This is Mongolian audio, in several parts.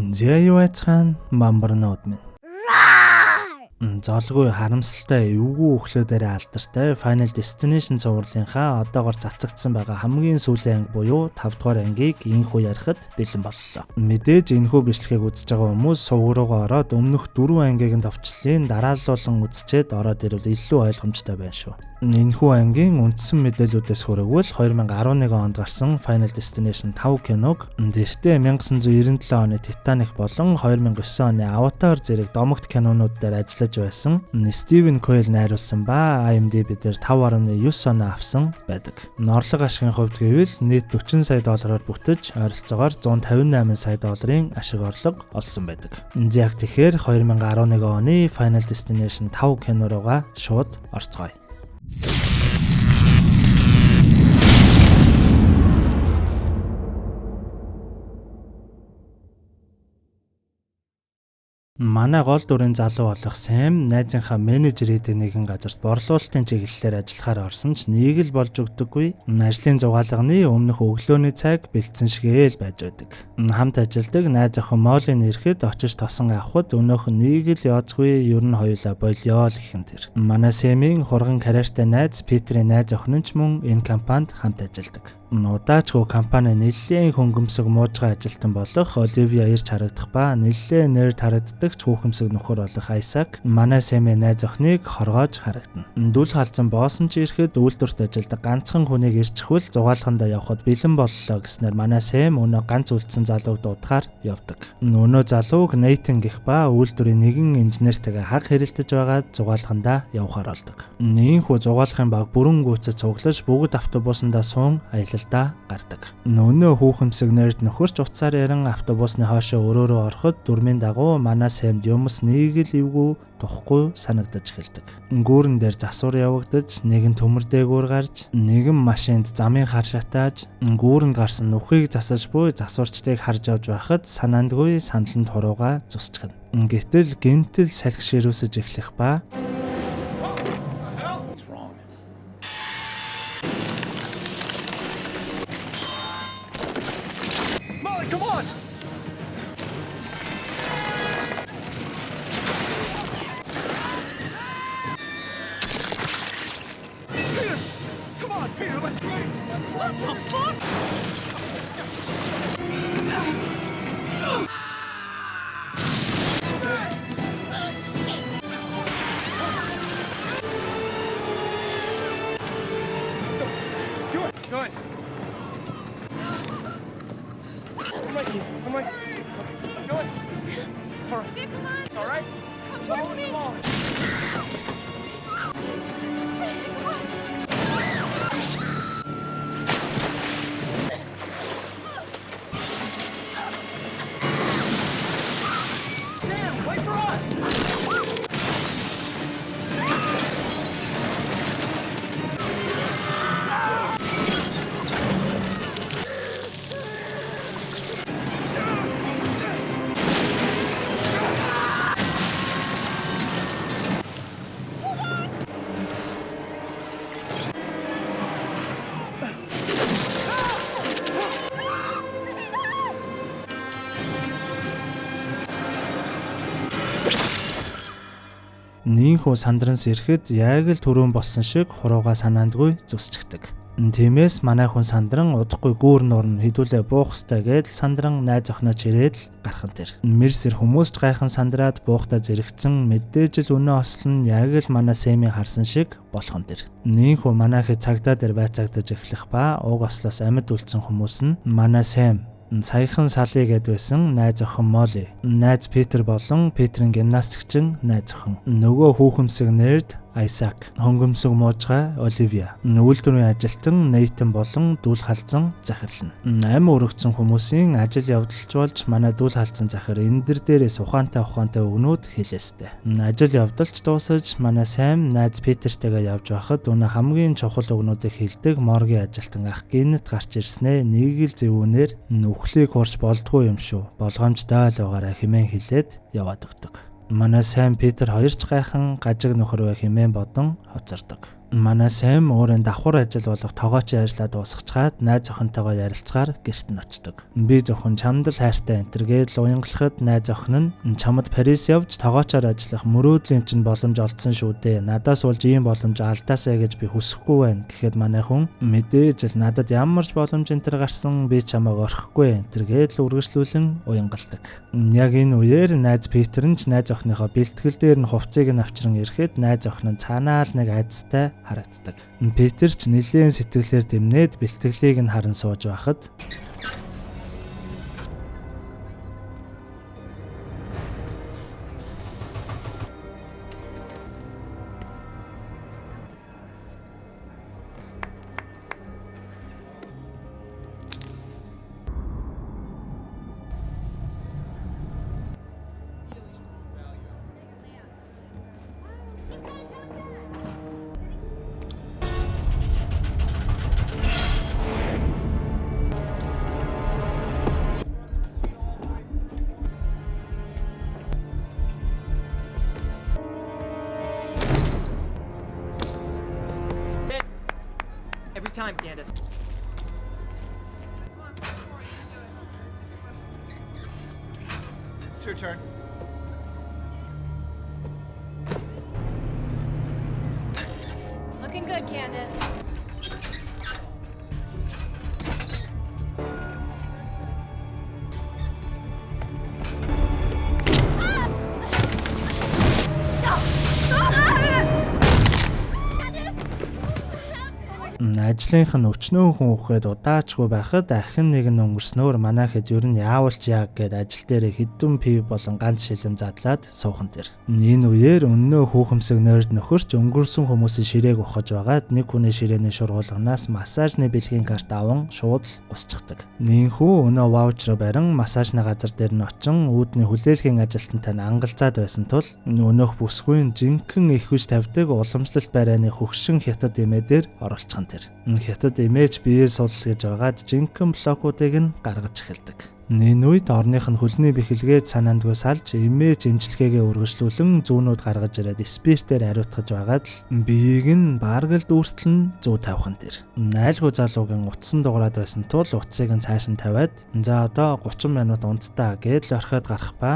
Зяа яцхан бамбарнууд минь. Золгүй харамсалтай эвгүй өглөөдөө алдартай Final Destination цувралынхаа одоогоор цацагдсан байгаа хамгийн сүүлийн анги буюу 5 дугаар ангийг энэхүү ярихад бэлэн боллоо. Мэдээж энэхүү бичлэгийг үзэж байгаа хүмүүс сувг руугаа ороод өмнөх 4 ангийн товчлын дарааллуулан үзчихэд ороод ирвэл илүү ойлгомжтой байна шүү. Энэхүү ангийн үндсэн мэдээллүүдээс хүрэгвэл 2011 онд гарсан Final Destination 5 киног дэртээ 1997 оны Titanic болон 2009 оны Avatar зэрэг домогт кинонууд дээр ажиллаж байсан Стивен Койл найруулсан ба IMDb дээр 5.9 оноо авсан байдаг. Орлого ашигын хувьд гэвэл нийт 40 сая доллараар бүтэж ойролцоогоор 158 сая долларын ашиг орлого олсон байдаг. Яг тэгэхээр 2011 оны Final Destination 5 кино руугаа шууд орцгоё. Манай гол дүрийн залуу болох Сэм найзынхаа менежер эдийн нэгэн газарт борлуулалтын чиглэлээр ажиллахаар орсон ч нэг л болж өгдөггүй. Ажлын зугаалганы өмнөх өглөөний цаг бэлдсэн шигээл байж байдаг. Хамт ажилладаг найз охин Моллин ирэхэд очиж тосон авахд өнөөх нь нэг л яоцгүй ер нь хоёулаа болёо л гэхэн тэр. Манай Сэмийн хурган карьертай найз Питерийн найз охин ч мөн энэ компанид хамт ажилладаг. Удаачгүй компани нэлээд хөнгөмсөг муужгаа ажилтан болох Оливия ирж харагдах ба нэлээд нэрд харагддаг хүүхэмсэг нөхөр болох Айсак манай Сэмийн найз охиныг хоргоож харагдана. Дүл халзан боосон ч ирэхэд үйлдвэрт ажилладаг ганцхан хүнийг ирчихвэл зугаалхандаа явхад бэлэн боллоо гэснээр манай Сэм өнөө ганц үлдсэн залууг дуудахаар явдаг. Өнөө залууг Нейтан гэх ба үйлдвэрийн нэгэн инженертэйгээ хаг хэрэлдэж байгаад зугаалхандаа явахаар болдог. Ийхүү зугаалхын баг бүрэн гүйцэд цуглаж бүгд автобусандаа суун аялалдаа гардаг. Өнөө хүүхэмсэг нэрд нөхөрч уцаар яран автобусны хоошоо өрөөрөө ороход дүрмийн дагуу манай Сэмд юмс нэг л эвгүй тухгүй санагдаж эхэлдэг. Гүүрэн дээр засвар явагдаж, нэгэн төмөр дээгүүр гарч, нэгэн машинд замын хар шатааж, гүүрэнд гарсан нүхийг засаж буй засварчдыг харж явж байхад санаандгүй саналанд хурууга зусчихна. Гэтэл гинтэл салхи ширүүсэж эхлэх ба Нийнхүү сандран сэрхэд яг л түрүүн болсон шиг хурууга санаандгүй зүсчихдэг. Тиймээс манай хүн сандран удахгүй гүүр нуурн хідүүлээ буух ёстой гэдэл сандран найз охиноо чирээд л гархан тэр. Мерсэр хүмүүс ч гайхан сандраад буухтаа зэрэгцэн мэдээж л өнөө ослон яг л манай Сэмийн харсан шиг болох нь тэр. Нийнхүү манайхыг цагдаа дээр байцаагдаж эхлэх ба уг ослоос амьд үлдсэн хүмүүс нь манай Сэм саяхан салъя гэд байсан найз охин Молли, найз Питер болон Питерийн гимнастикчин найз охин, нөгөө хүүхэмсэг нэрд Айсак, хөнгөмсөг муужгаа Оливия, үйлдвэрийн ажилтан Нейтан болон дүүл халзан захирлна. Амь өргөцсөн хүмүүсийн ажил явдалч болж манай дүүл халзан захир энэ дээрээс ухаантай өгнүүд хэлээстэй. Ажил явдалч дуусаж манай Сэм найз Питертэйгээ явж байхад өнөө хамгийн чухал өгнүүдийг хэлдэг моргийн ажилтан ах гинэт гарч ирснээ нэг л зөвүүнээр нүхлийг хурж болдгүй юм шүү. Болгоомжтой л байгаарай хэмээн хэлээд яваад өгдөг. Манай Сэм Питер хоёр ч гайхан гажиг нөхөр бай хэмээн бодон хоцордог. Манай Сэм өөрийн давхар ажил болох тогоочийн ажлаа дуусгачаад найз охинтойгоо ярилцгаар гэрт нь очдог. Би зөвхөн чамд л хайртай энтергээд л уянгалахад найз охин нь чамд Парис явж тогоочоор ажиллах мөрөөдлийн чинь боломж олдсон шүү дээ. Надаас болж ийм боломж алдаасаа гэж би хүсэхгүй байна гэхэд манай хүн мэдээж л надад ямар ч боломж энтер гарсан би чамайг орхихгүй энтергээд л үргэлжлүүлэн уянгалдаг. Яг энэ үеэр найз Питер нь найз охиныхоо бэлтгэл дээр нь хувцсыг нь авчран ирэхэд найз охин нь цаанаа л нэг айдастай харагддаг. Питер ч нэлээд сэтгэлээр дэмнээд бэлтгэлийг нь харан сууж байхад Every time, Candace. It's your turn. Looking good, Candace. Ажлынх нь өчнөө хүн өгөхөд удаачгүй байхад ахин нэг нь өнгөрснөөр манайхэд ер нь яавалч яаг гэд ажил дээр хэдэн пив болон ганц шилэм задлаад суухан тэр. Энэ үеэр өннөө хүүхэмсэг нойрд нөхөрч өнгөрсөн хүмүүсийн ширээг ухаж байгаад нэг хүний ширээний шургуулганаас массажны бэлгийн карт аван шууд л гусчихдаг. Нийнхүү өнөө ваучер барин массажны газар дээр нь очин үүдний хүлээлгийн ажилтнтай ангалзаад байсан тул өнөөх бүсгүйн жинхэнэ их хүч тавьдаг уламжлалт барайны хөгшин хятад эмээ дээр оруулчихсан тэр. Хятад эмээж биеэ сулл гэж байгаад жинхэнэ блокуудыг нь гаргаж эхэлдэг. Энэ үед орных нь хөлний бэхэлгээд санаандгүй салж эмээж эмчилгээгээ үргэлжлүүлэн зүүнүүд гаргаж ирээд спиртээр ариутгаж байгаад л биеийг нь бараг л дүүртэл нь зүү тавих нь тэр. Айлгүй залуугийн утсан дуграад байсан тул утсыг нь цааш нь тавиад за одоо 30 минут унттаа гэж л орхиод гарах ба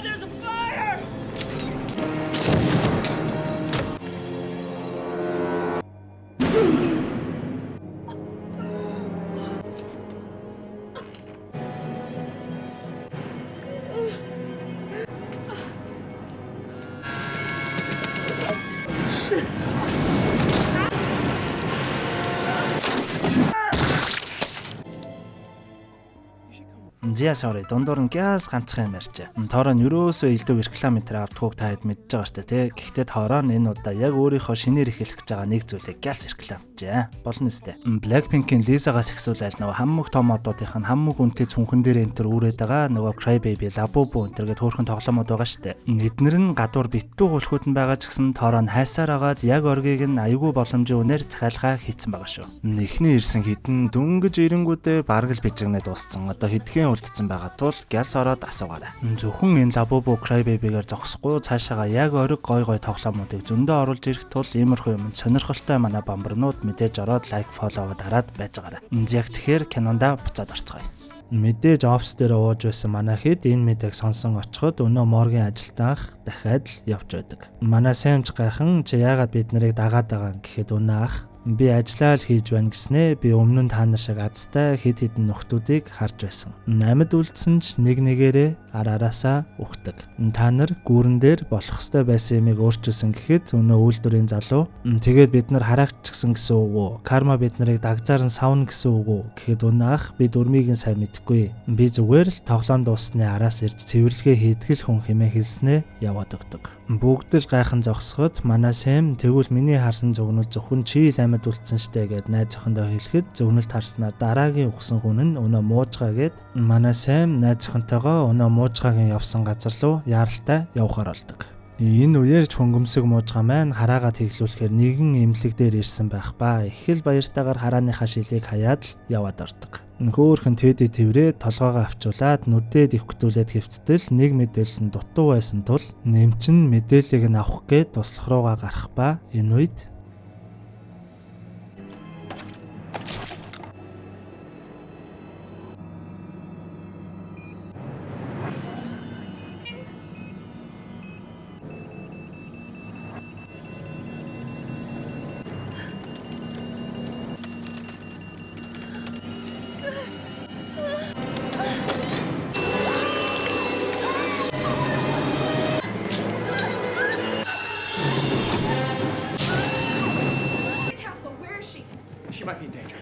There's a fire! Sorry, дундуур нь гяс ганцхан юм ярьчаа. Тоороо нь ерөөсөө илүү рекламентэр автгүйг та хэд мэдж байгаа штэ тий. Гэхдээ тоороо нь энэ удаа яг өөрийнхөө шинээр эхлэх гэж байгаа нэг зүйлийг гяс рекламжээ. Болно үстэй. Blackpink-ийн Lisa-гаас ихсүүлэл нөгөө хаммог том одуудынх нь хаммог үнэтэй цүнхэн дээр энтер үүрээд байгаа нөгөө Cry Baby, Labubu энтер гэдэг хөөрхөн тоглоомод байгаа штэ. Эднэр нь гадуур битүү гулхүүд нь байгаа ч гэсэн тоороо нь хайсаар агаад яг оргийг нь аягүй боломжийн үнээр захиалгаа хийцэн байгаа шүү. Эхний ирсэн хідэн дөнгөж ирэнгүүдээ бараг л бижигнээ дууссан. Одоо хэдхэн үлдсэн байгаа тул гяс ороод асуугаарай. Зөвхөн энэ Labubu Cry Baby-гээр зогсохгүй цаашаага яг ориг гой тоглоомуудыг зөндөө оруулж ирэх тул иймэрхүү юм сонирхолтой манай бамбарнууд мэдээж ороод лайк фоллоу дараад байж байгаарай. Яг тэгэхээр кинонда буцаад орцгоё. Мэдээж офс дээр ууж байсан манай хэд энэ мэдээг сонсон очиход өнөө моргийн ажилтнах дахиад л явж байдаг. Манай Сэмж гайхан чи яагаад бид нарыг дагаад байгаа юм гэхэд өнөө ах би ажиллаа л хийж байна гэснээ би өмнө нь та нар шиг азтай хэд хэдэн нөхдүүдийг харж байсан. Амьд үлдсэн ч нэг нэгээрээ араасаа өгдөг. Та нар гүүрэн дээр болох ёстой байсан юмыг өөрчилсөн гэхэд өнөө үйлдвэрийн залуу тэгээд бид нар хараагч гэсэн үг үү? Карма бид нарыг дагзаар нь савна гэсэн үг үү? Гэхэд өнөө ах би дурмыг нь сайн мэдэхгүй. Би зүгээр л тоглоом дуусны араас ирж цэвэрлэгээ хийдгэл хүн хэмээн хэлснээ яваад өгдөг. Бүгд л гайхан зогсоход манай Сэм тэгвэл миний харсан зөвгнөл зөвхөн чи л амьд үлдсэн штэ гэд найз охиндоо хэлэхэд зөвгнөлт харснаар дараагийн өгсөн хүн нь өнөө муужгаа гэд манай Сэм найз охинтойгоо өнөө муужгагийн явсан газар руу яаралтай явахаар болдог. Энэ үеэр ч хөнгөмсөг муужгаа маань хараагаа тэглүүлэхээр нэгэн эмнэлэг дээр ирсэн байх ба их л баяртайгаар харааныхаа шилийг хаяад л яваад ордог. Хөөхөн тэдий тэрврээ толгоогоо авчуулаад нүдээ дэвхтүүлээд хэвттэл нэг мэдээлэл нь дутуу байсан тул нэмчин мэдээллийг нь авах гээд туслах руугаа гарах ба энэ үед Castle, where is she? She might be in danger.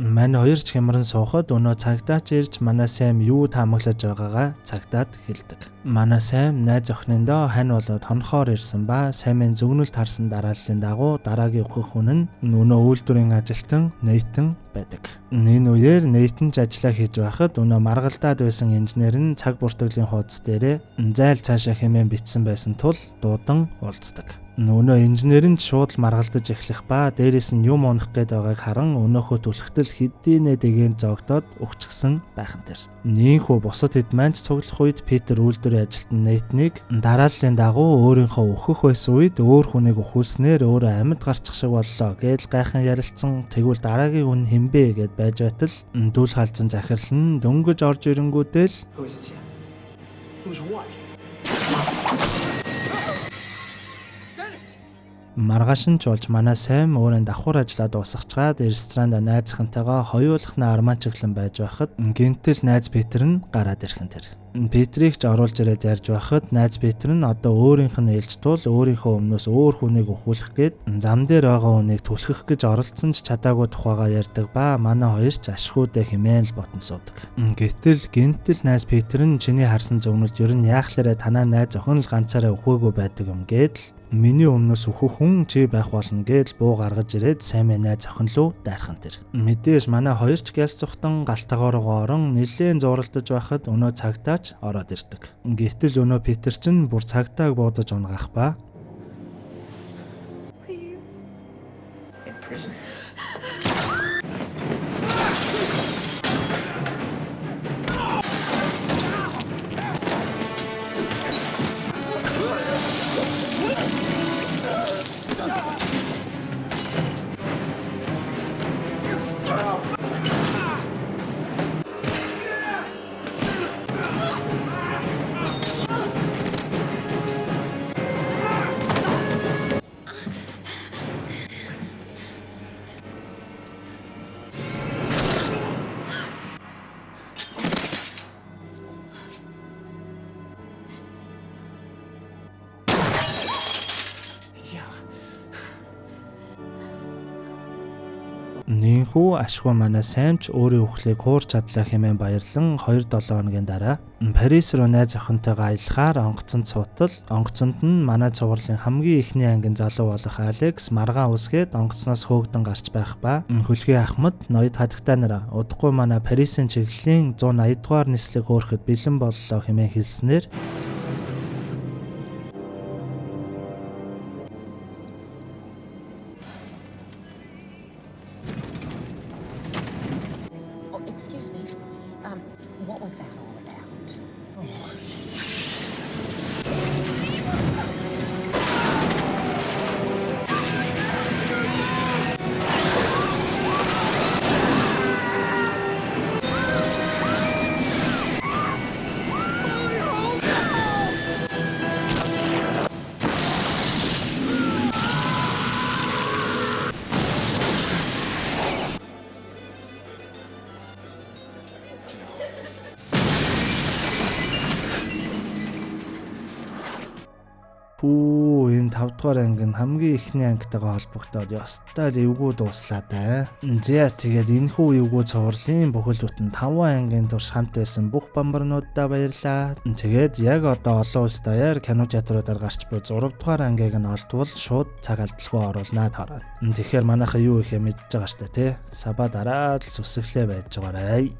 Манай хоёр ч хямран суухад өнөө цагдаач ирж манай Сэм юу таамаглаж байгаагаа цагдаад хэлдэг. Манай Сэм найз охиндоо хань болоод хонхоор ирсэн ба Сэмийн зүгнэлт харсан дарааллын дагуу дараагийн өгөх хүн нь өнөө үйлдвэрийн ажилтан Нейтан байдаг. Энэ үеэр Нейтан ч ажиллаа хийж байхад өнөө маргалдаад байсан инженер нь цаг бүртгэлийн хуудас дээрээ зайл цаашаа хэмээн бичсэн байсан тул дуудан уулздаг. Өнөө инженер нь шууд маргалдаж эхлэх ба дээрээс нь юм унах гээд байгааг харан өнөөхөө түлхтэл хэдийнэ дэгээн зогдоод өгчгсөн байхан тэр. Нийхүү бусад хэд маань ч цуглах үед Питер үйлдвэрийн ажилтан Нейтнийг дарааллын дагуу өөрийнхөө өөхөх байсан үед өөр хүнийг өхүүлснээр өөрөө амьд гарчих шиг боллоо гэж гайхан ярилцсан. Тэгвэл дараагийн хүн хинбэ гэд байж байтал дүүл халзан захирал нь дөнгөж орж ирэнгүүтэл Who is it, Sam? Who's what? маргааш нь ч болж манай Сэм өөрийн давхар ажиллаа дуусгачаад ресторанд найзхантайгаа хоёулахна арманчглан байж байхад гинтэл найз Питер нь гараад ирхэн тэр. Питрийг ч оруулж ирээд ярьж байхад найз Питер нь одоо өөрийнх нь ээлж тул өөрийнхөө өмнөөс өөр хүнийг өхүүлэх гээд зам дээр байгаа хүнийг түлхэх гэж оролдсон ч чадаагүй тухайгаа ярьдаг ба манай хоёр ч ашгүйдээ хэмээн л ботон суудаг. Гэтэл гинтэл найз Питер нь чиний харсан зөвнөлд ер нь яахлаарэ танаа найз охин л ганцаараа өхөөгүй байдаг юм гээд миний өмнөөс өөхөх хүн чи байх болно гэж буу гаргаж ирээд Сэмийн найз охин руу дайрхан тэр. Мэдээж манай хоёр ч гяс цухтан галтаагаар орон нэлээд зуралдаж байхад өнөө цагдаач ороод ирдэг. Гэтэл өнөө Питер чинь бүр цагдааг буудаж унгах ба Please. In prison. Нинхүү ашгүй манай Сэмч өөрийн өхлийг хуурч чадлаа хэмээн баярлан 2-7 хоногийн дараа Парис руу найз охинтойгоо аялахаар онгоцонд суутал онгоцонд нь манай цувралын хамгийн ихний ангийн залуу болох Алекс маргаан үсгээд онгоцноос хөөгдөн гарч байх ба хөлгийн ахмад ноёд хадагтай нараа удахгүй манай Парисын чиглэлийн 180 дугаар нислэг хөөрөхөд бэлэн боллоо хэмээн хэлснээр Oh, excuse me. What was that all about? энэ 5 дугаар анги нь хамгийн ихний ангитайгаа холбогдоод ёстой л эвгүй дууслаа да. За тэгээд энэхүү эвгүй цувралын бүхэл бүтэн 5 ангийн турш хамт байсан бүх бамбарнуудаа баярлаа. Тэгээд яг одоо олон улс даяар кино театруудаар гарч буй 6 дугаар ангийг нь олдвол шууд цаг алдалгүй оруулнаа тараа. Тэгэхээр манайхаа юу их мэдж байгаа штэ тий. Сабаа дараад л сүсгэлээ байж байгаарай.